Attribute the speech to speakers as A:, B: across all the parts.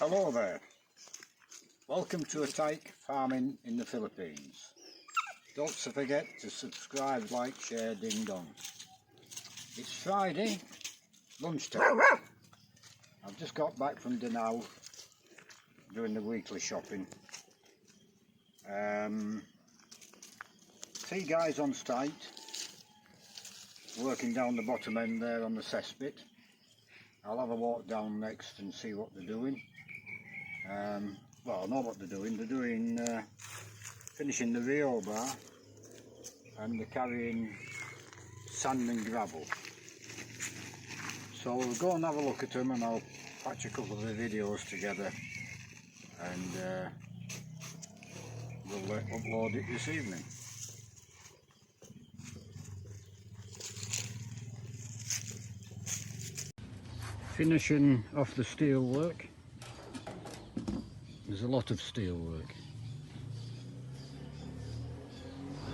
A: Hello there, welcome to Attack Farming in the Philippines. Don't forget to subscribe, like, share, ding dong. It's Friday, lunchtime. I've just got back from Danao doing the weekly shopping. 3 guys on site working down the bottom end there on the CESSPIT. I'll have a walk down next and see what they're doing. Well, I know what they're doing. They're doing finishing the Rio bar, and they're carrying sand and gravel. So we'll go and have a look at them, and I'll patch a couple of the videos together, and we'll upload it this evening. Finishing off the steel work. There's a lot of steel work,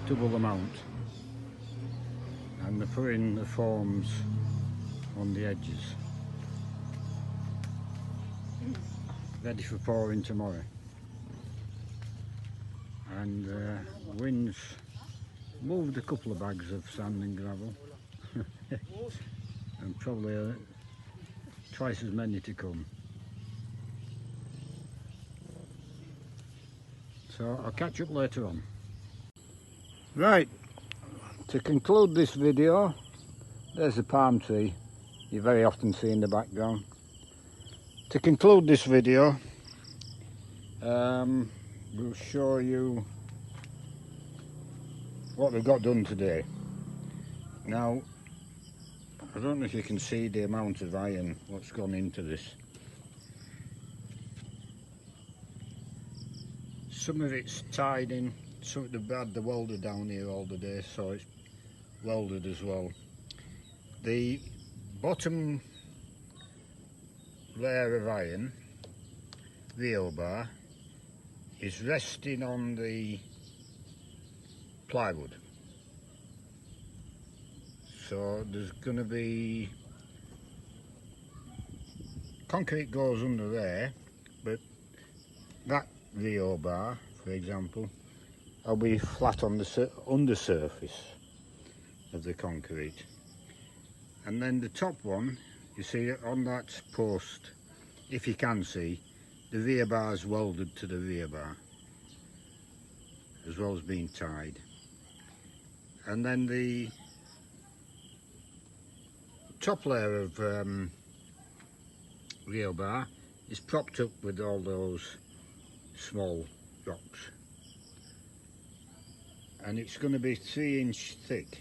A: double amount, and they're putting the forms on the edges, ready for pouring tomorrow. And wind's moved a couple of bags of sand and gravel and probably twice as many to come. So I'll catch up later on. Right, to conclude this video, there's a palm tree you very often see in the background. To conclude this video, we'll show you what we've got done today. Now, I don't know if you can see the amount of iron what's gone into this. Some of it's tied in, some of they've had the welder down here all the day, so it's welded as well. The bottom layer of iron, Rio bar, is resting on the plywood. So there's going to be concrete goes under there, but that Rio bar, for example, will be flat on the undersurface of the concrete. And then the top one, you see on that post, if you can see, the rear bar is welded to the rear bar, as well as being tied. And then the top layer of Rio bar is propped up with all those small rocks, and it's going to be 3-inch thick,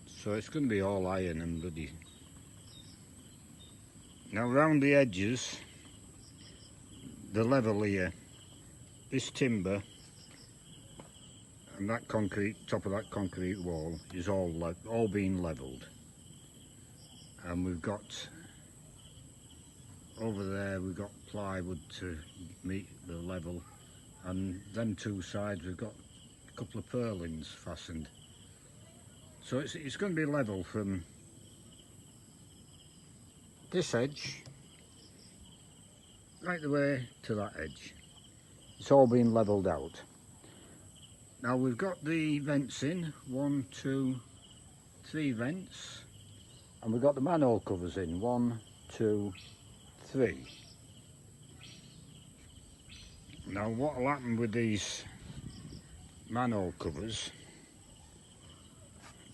A: so it's going to be all iron and bloody. Now round the edges, the level here, this timber and that concrete, top of that concrete wall is all being levelled, and we've got over there we've got plywood to meet the level, and them 2 sides we've got a couple of purlins fastened. So it's going to be level from this edge right the way to that edge. It's all been levelled out. Now we've got the vents in, 1, 2, 3 vents, and we've got the manhole covers in, 1, 2, 3. Now what will happen with these manhole covers,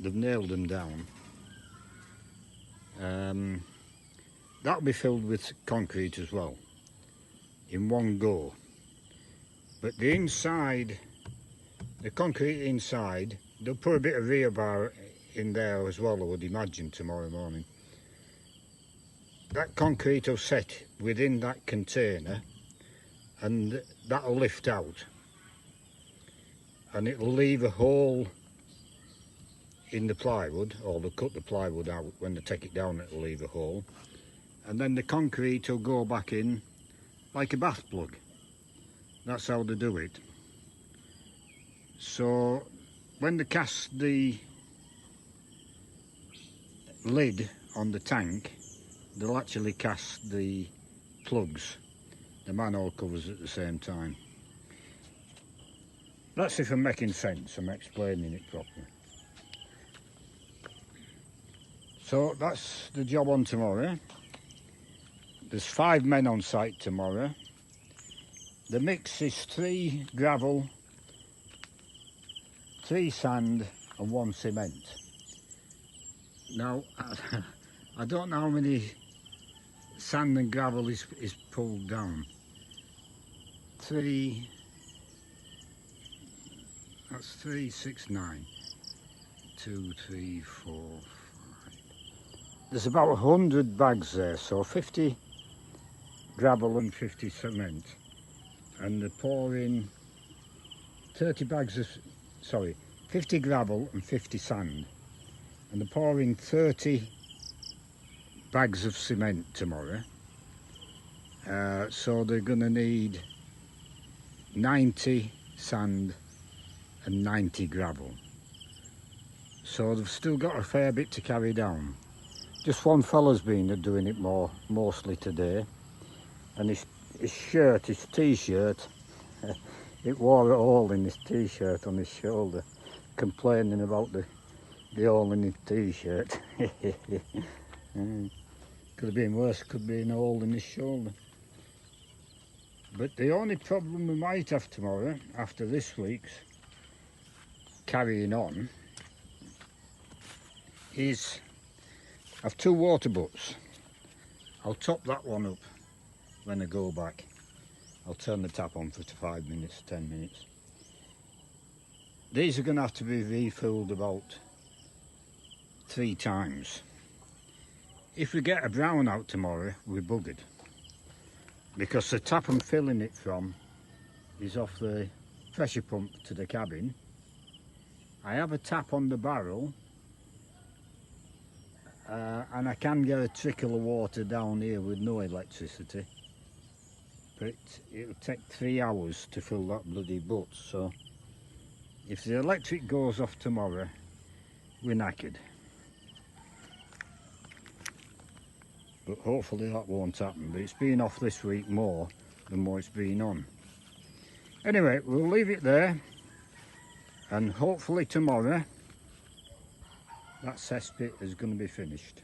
A: they've nailed them down, that'll be filled with concrete as well in one go, but the inside, the concrete inside, they'll put a bit of rear bar in there as well, I would imagine, tomorrow morning. That concrete will set within that container, and that'll lift out, and it'll leave a hole in the plywood, or they'll cut the plywood out. When they take it down, it'll leave a hole, and then the concrete will go back in like a bath plug. That's how they do it. So when they cast the lid on the tank, they'll actually cast the plugs, the manhole covers at the same time. That's if I'm making sense, I'm explaining it properly. So that's the job on tomorrow. There's 5 men on site tomorrow. The mix is 3 gravel, 3 sand and 1 cement. Now, I don't know how many sand and gravel is pulled down. 3, that's 3, 6, 9. 2, 3, 4, 5. There's about 100 bags there, so 50 gravel and 50 cement. And they're pouring 30 bags of, sorry, 50 gravel and 50 sand. And they're pouring 30 bags of cement tomorrow. So they're going to need 90 sand and 90 gravel. So they've still got a fair bit to carry down. Just one fella's been doing it mostly today. And his shirt, his t-shirt, it wore a hole in his t-shirt on his shoulder, complaining about the hole in his t-shirt. Could have been worse, could be a hole in his shoulder. But the only problem we might have tomorrow, after this week's carrying on, is I've 2 water butts. I'll top that one up when I go back. I'll turn the tap on for 5 minutes, 10 minutes. These are going to have to be refilled about 3 times. If we get a brown out tomorrow, we're buggered. Because the tap I'm filling it from is off the pressure pump to the cabin. I have a tap on the barrel, and I can get a trickle of water down here with no electricity. But it'll take 3 hours to fill that bloody butt, so if the electric goes off tomorrow, we're knackered. But hopefully that won't happen. But it's been off this week more than what it's been on. Anyway, we'll leave it there, and hopefully tomorrow that cesspit is going to be finished.